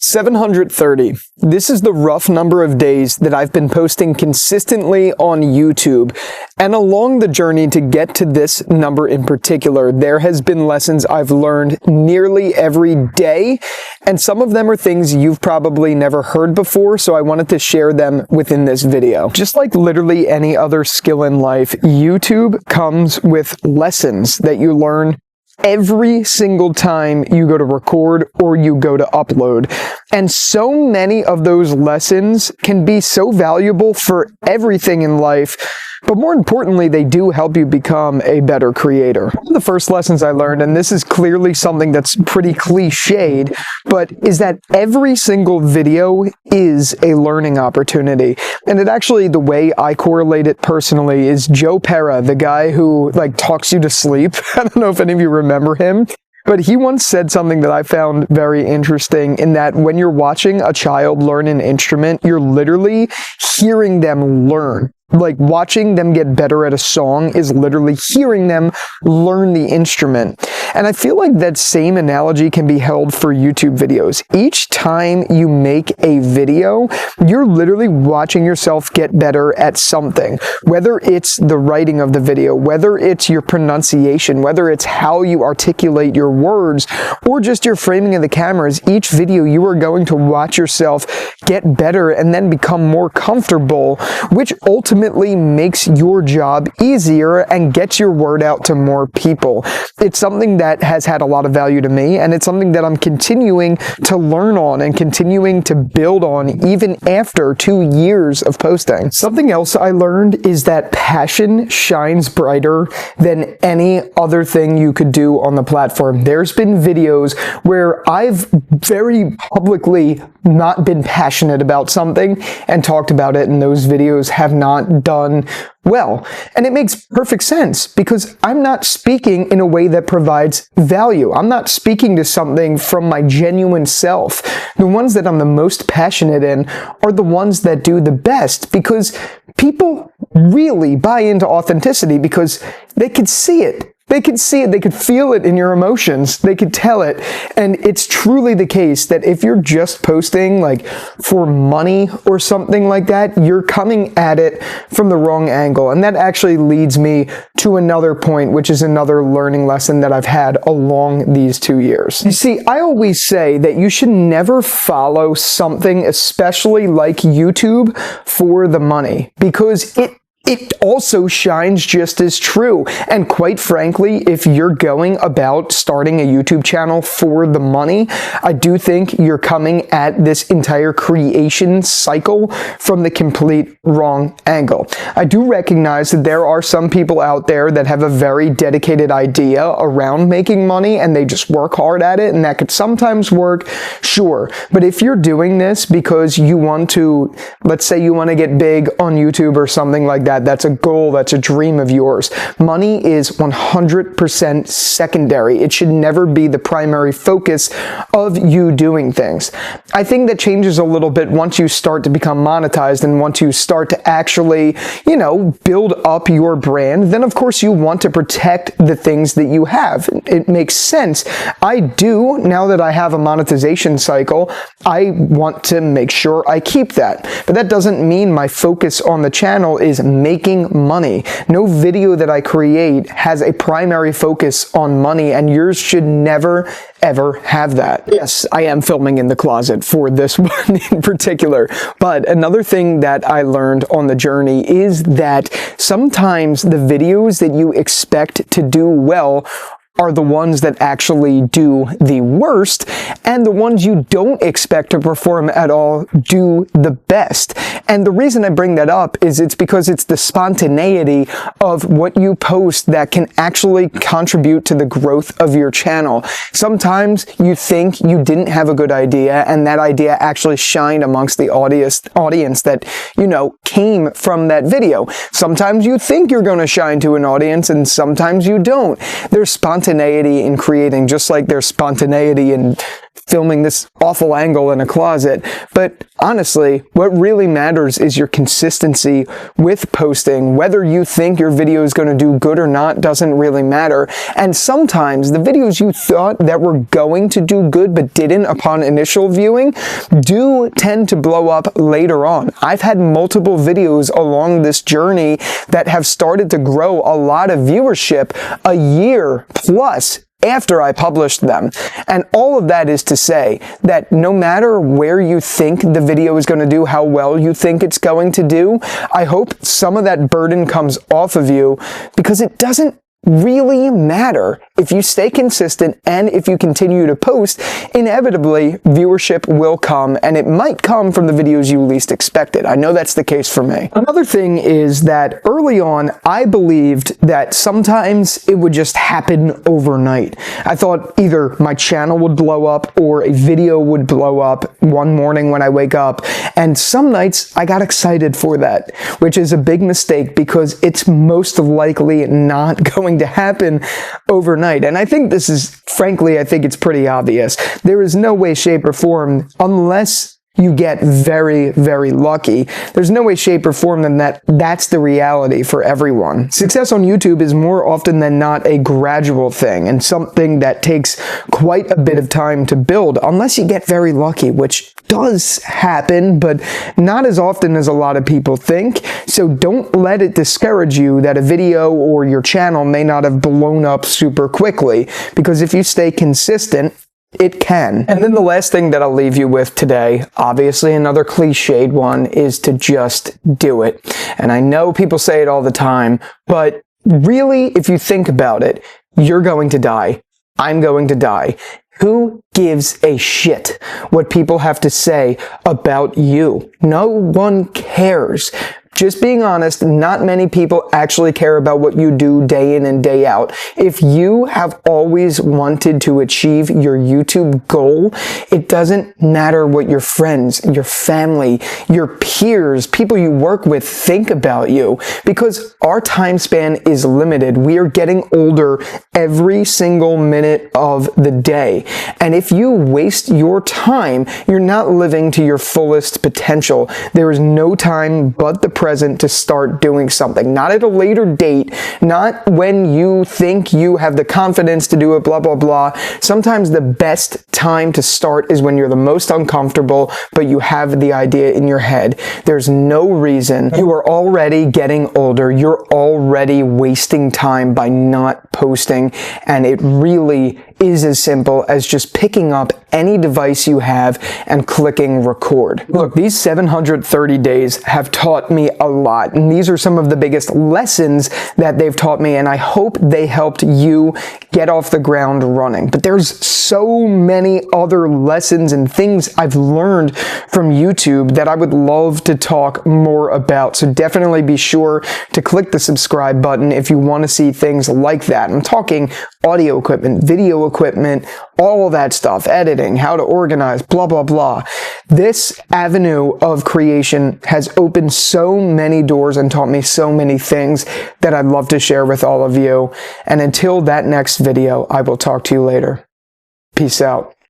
730. This is the rough number of days that I've been posting consistently on YouTube. And along the journey to get to this number in particular, there has been lessons I've learned nearly every day. And some of them are things you've probably never heard before, so I wanted to share them within this video. Just like literally any other skill in life, YouTube comes with lessons that you learn every single time you go to record or you go to upload. And so many of those lessons can be so valuable for everything in life, but more importantly, they do help you become a better creator. One of the first lessons I learned, and this is clearly something that's pretty cliched, but is that every single video is a learning opportunity. And it actually, the way I correlate it personally is Joe Pera, the guy who talks you to sleep. I don't know if any of you remember him. But he once said something that I found very interesting, in that when you're watching a child learn an instrument, you're literally hearing them learn. Like, watching them get better at a song is literally hearing them learn the instrument. And I feel like that same analogy can be held for YouTube videos. Each time you make a video, you're literally watching yourself get better at something. Whether it's the writing of the video, whether it's your pronunciation, whether it's how you articulate your words, or just your framing of the cameras, each video you are going to watch yourself get better and then become more comfortable, which ultimately makes your job easier and gets your word out to more people. It's something that has had a lot of value to me, and it's something that I'm continuing to learn on and continuing to build on even after 2 years of posting. Something else I learned is that passion shines brighter than any other thing you could do on the platform. There's been videos where I've very publicly not been passionate about something and talked about it, and those videos have not done well. And it makes perfect sense, because I'm not speaking in a way that provides value. I'm not speaking to something from my genuine self. The ones that I'm the most passionate in are the ones that do the best, because people really buy into authenticity because they can see it. They could see it, they could feel it in your emotions, they could tell it. And it's truly the case that if you're just posting for money or something like that, you're coming at it from the wrong angle. And that actually leads me to another point, which is another learning lesson that I've had along these 2 years. You see, I always say that you should never follow something, especially like YouTube, for the money, because it also shines just as true. And quite frankly, if you're going about starting a YouTube channel for the money, I do think you're coming at this entire creation cycle from the complete wrong angle. I do recognize that there are some people out there that have a very dedicated idea around making money and they just work hard at it, and that could sometimes work, sure. But if you're doing this because you want to, let's say you want to get big on YouTube or something like that, that's a goal, that's a dream of yours. Money is 100% secondary. It should never be the primary focus of you doing things. I think that changes a little bit once you start to become monetized and once you start to actually, build up your brand. Then of course you want to protect the things that you have. It makes sense. I do, now that I have a monetization cycle, I want to make sure I keep that. But that doesn't mean my focus on the channel is making money. No video that I create has a primary focus on money, and yours should never, ever have that. Yes, I am filming in the closet for this one in particular, but another thing that I learned on the journey is that sometimes the videos that you expect to do well are the ones that actually do the worst, and the ones you don't expect to perform at all do the best. And the reason I bring that up is it's because it's the spontaneity of what you post that can actually contribute to the growth of your channel. Sometimes you think you didn't have a good idea, and that idea actually shined amongst the audience that, came from that video. Sometimes you think you're going to shine to an audience, and sometimes you don't. There's spontaneity in creating, just like there's spontaneity in filming this awful angle in a closet. But honestly, what really matters is your consistency with posting. Whether you think your video is going to do good or not doesn't really matter. And sometimes the videos you thought that were going to do good but didn't upon initial viewing do tend to blow up later on. I've had multiple videos along this journey that have started to grow a lot of viewership a year plus after I published them. And all of that is to say that no matter where you think the video is going to do, how well you think it's going to do, I hope some of that burden comes off of you, because it doesn't really matter. If you stay consistent and if you continue to post, inevitably viewership will come, and it might come from the videos you least expected. I know that's the case for me. Another thing is that early on, I believed that sometimes it would just happen overnight. I thought either my channel would blow up or a video would blow up one morning when I wake up, and some nights I got excited for that, which is a big mistake because it's most likely not going to happen overnight. And I think this is, frankly, I think it's pretty obvious. There is no way, shape, or form, unless you get very, very lucky, there's no way, shape, or form than that's the reality for everyone. Success on YouTube is more often than not a gradual thing and something that takes quite a bit of time to build, unless you get very lucky, which does happen, but not as often as a lot of people think. So don't let it discourage you that a video or your channel may not have blown up super quickly, because if you stay consistent, it can. And then the last thing that I'll leave you with today, obviously another cliched one, is to just do it. And I know people say it all the time, but really, if you think about it, you're going to die. I'm going to die. Who gives a shit what people have to say about you? No one cares. Just being honest, not many people actually care about what you do day in and day out. If you have always wanted to achieve your YouTube goal, it doesn't matter what your friends, your family, your peers, people you work with think about you, because our time span is limited. We are getting older every single minute of the day. And if you waste your time, you're not living to your fullest potential. There is no time but the present to start doing something. Not at a later date, not when you think you have the confidence to do it, blah, blah, blah. Sometimes the best time to start is when you're the most uncomfortable, but you have the idea in your head. There's no reason. You are already getting older. You're already wasting time by not posting, and it really is as simple as just picking up any device you have and clicking record. Look, these 730 days have taught me a lot, and these are some of the biggest lessons that they've taught me, and I hope they helped you get off the ground running. But there's so many other lessons and things I've learned from YouTube that I would love to talk more about. So definitely be sure to click the subscribe button if you want to see things like that. I'm talking audio equipment, video equipment, all that stuff, editing, how to organize, blah, blah, blah. This avenue of creation has opened so many doors and taught me so many things that I'd love to share with all of you. And until that next video, I will talk to you later. Peace out.